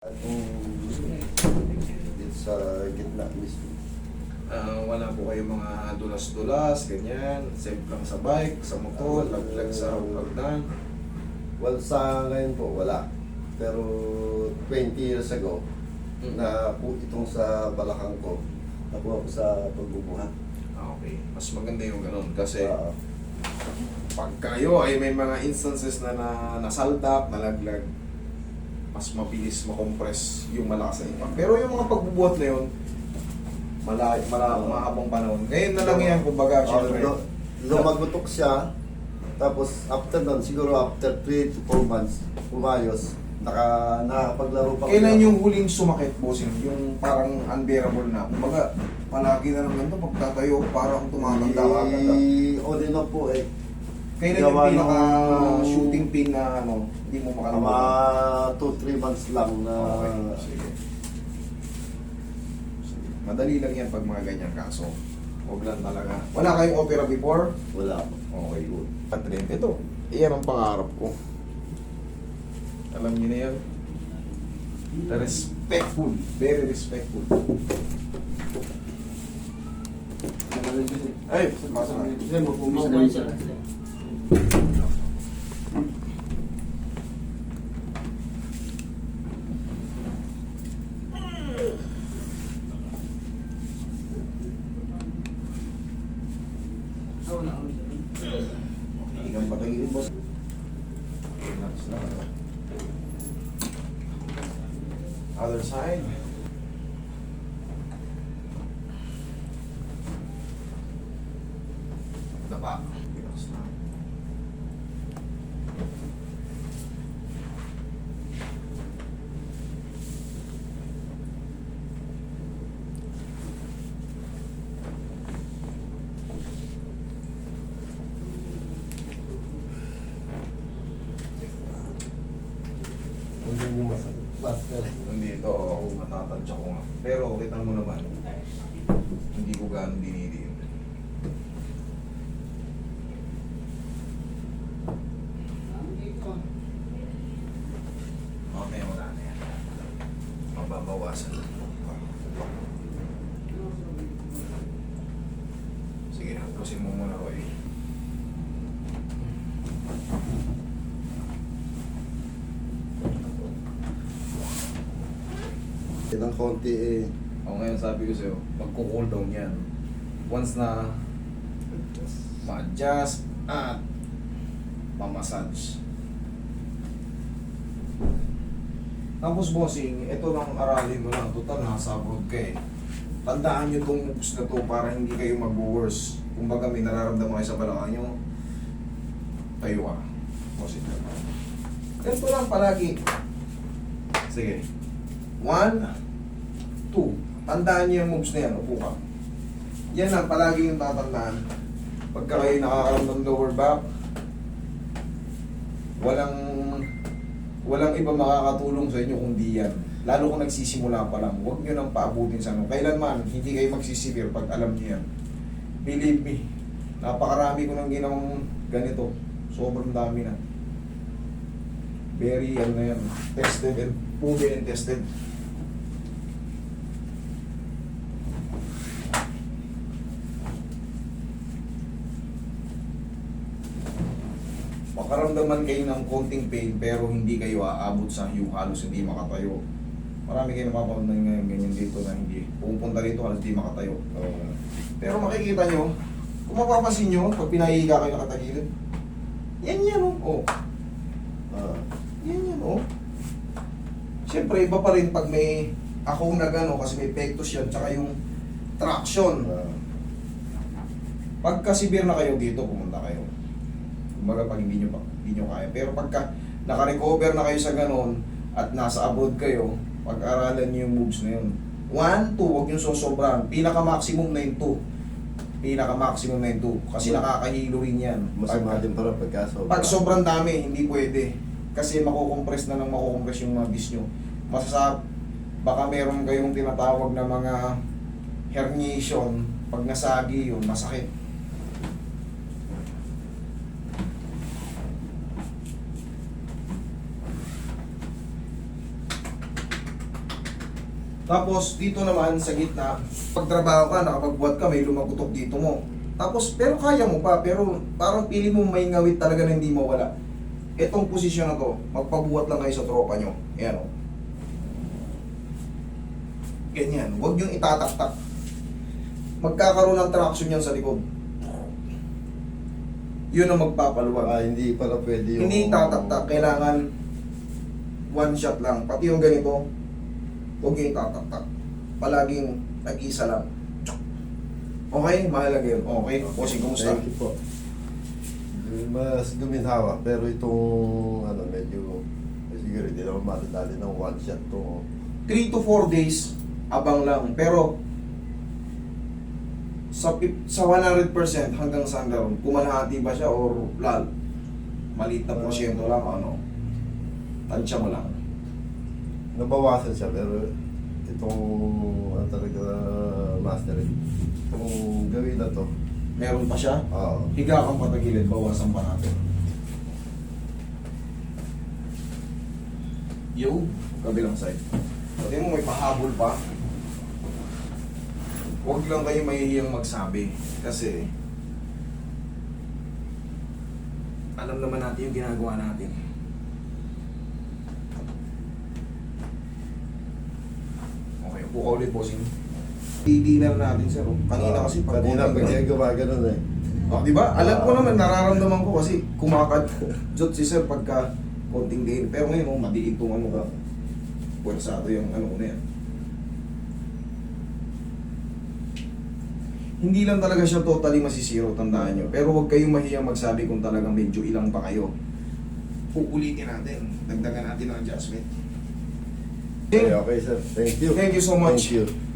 At dito sa gitna mismo. Wala po kayo mga dulas-dulas, ganyan, safe lang sa bike, sa motor, laglag sa hagdan. Well, sa ngayon po, wala. Pero 20 years ago, na po itong sa balakang ko, nakuha ko sa pagbubuhat. Okay, mas maganda yung ganun kasi Ah, pag kayo ay may mga instances na nasaldak, nalaglag, mas mabilis makompress yung malakas na impact. Pero yung mga pagbubuhat na yun, mahabang panahon. Ngayon na lang yan, kumbaga, syempre. lumagutok siya, tapos after nun, siguro after 3 to 4 months, umayos, nakapaglaro pa. Kailan yung huling sumakit, bossing? Yung parang unbearable na. Kumbaga, palagi na lang ganito, pagtatayo, parang tumatanda ka agad. On and off po eh. Kailan yung Gawa pinaka-shooting pain na hindi mo makalimutan? Mga 2-3 months lang na... Okay, sige. Madali lang yan pag mga ganyang kaso. Huwag lang talaga. Wala kayong opera before? Wala po. Okay, good. Patrent, ito. Iyan ang pangarap ko. Alam niyo na yan? Respectful. Very respectful. Ay, masa na. Ikan patagilin, boss. Relax lang. Other side. Dapa. Relax lang. Hindi mo masakit. Master. Nandito ako matatansya ko nga. Pero kita mo naman, hindi ko gaano dinidiin. Mamaya wala na yan. Mababawasan lang. Sige, haplosin mo muna, Roy. Ilang konti eh. Ako ngayon sabi ko sa'yo, magko-cool down yan. Once na ma-adjust at ma-massage. Tapos bossing, ito lang aralin mo lang. Total, nasa abroad ka eh. Tandaan nyo itong moves na to para hindi kayo mag-worse. Kumbaga may nararamdaman kayo sa balakang nyo, tayo ka. Bossing. Ganito lang palagi. Sige. 1, 2. Tandaan niyo yung moves na yan. Upo ka. Yan lang, palagi yung tatandaan. Pagka kayo nakakaramdam ng lower back, walang iba makakatulong sa inyo kundi yan. Lalo kung nagsisimula pa lang, huwag nyo nang paabutin sa ano. Kailanman, hindi kayo magsisivere pag alam niyo yan. Believe me, napakarami ko nang ginawang ganito. Sobrang dami na. Very, ano na yan, tested and proven and tested. Makaramdaman kayo ng konting pain pero hindi kayo aabot sa yung halos hindi makatayo. Marami kayo napapanood ngayon ganyan dito na hindi pupunta dito halos hindi makatayo. Pero makikita nyo, kung mapapansin nyo, pag pinahiga kayo nakatagilid, yan oh. Yan oh. Siyempre iba pa rin pag may akong nagano kasi may pectus yan tsaka yung traction. Pagka severe na kayo dito, pumunta kayo. Kumbaga pag hindi nyo kaya. Pero pagka naka-recover na kayo sa ganon at nasa abroad kayo, pag-aralan nyo yung moves na yun. 1, 2, huwag nyo sosobran. Pinaka-maximum na yung 2. Pinaka-maximum na yung 2. Kasi nakakahilo rin yan. Masama din para pagka sobrang. Pag sobrang dami, hindi pwede. Kasi makukompress na ng makukompress yung mga disc nyo. Baka meron kayong tinatawag na mga herniation. Pag nasagi yun, masakit. Tapos dito naman sa gitna, pagtrabaho ka, nakapagbuhat ka, may lumagutok dito mo. Tapos, pero kaya mo pa, pero parang pili mo may ngawit talaga na hindi mawala. Etong posisyon na to, magpabuhat lang kayo sa tropa nyo. Ayan o. Ganyan, huwag yung itataktak. Magkakaroon ng traction yan sa likod. Yun ang magpapaluwag. Hindi pala pwede yung... Hindi tataktak, kailangan one shot lang. Pati yung ganito, huwag yung tataktak. Palaging nag-isa lang. Okay, mahalaga yun. Okay, bossing, kumusta? Thank you po. Mas guminhawa, pero itong ano, medyo siguro hindi naman matadali ng one shot to. 3 to 4 days, abang lang. Pero, sa 100% hanggang saan daw, kumalahati ba siya or lal? Maliit na porsyento lang, ano? Tansya mo lang. Nabawasan siya, pero itong ano talaga master, itong gawin na to. Meron pa siya? Oo. Higa kang patagilid, bawasan pa natin. Yo, kabilang side. Pati mo may pahabol pa. Huwag lang kayo mahihiyang magsabi. Kasi, alam naman natin yung ginagawa natin. Okay, upo ka ulit, bossing. Dinner natin, sir. Kanina kasi pag Kanina konting- pag gumagano na eh. Oh, di ba? Alam ko naman, nararamdaman ko kasi kumakadjot si sir pagka konting gain. Pero ngayon, oh, madiin tong ano ka. Puwersado yung ano ko na yan. Hindi lang talaga siya totally masisiro, tandaan nyo. Pero huwag kayong mahiyang magsabi kung talagang medyo ilang pa kayo. Uulitin natin. Dagdagan natin ang adjustment. Okay, okay sir. Thank you. Thank you so much. Thank you.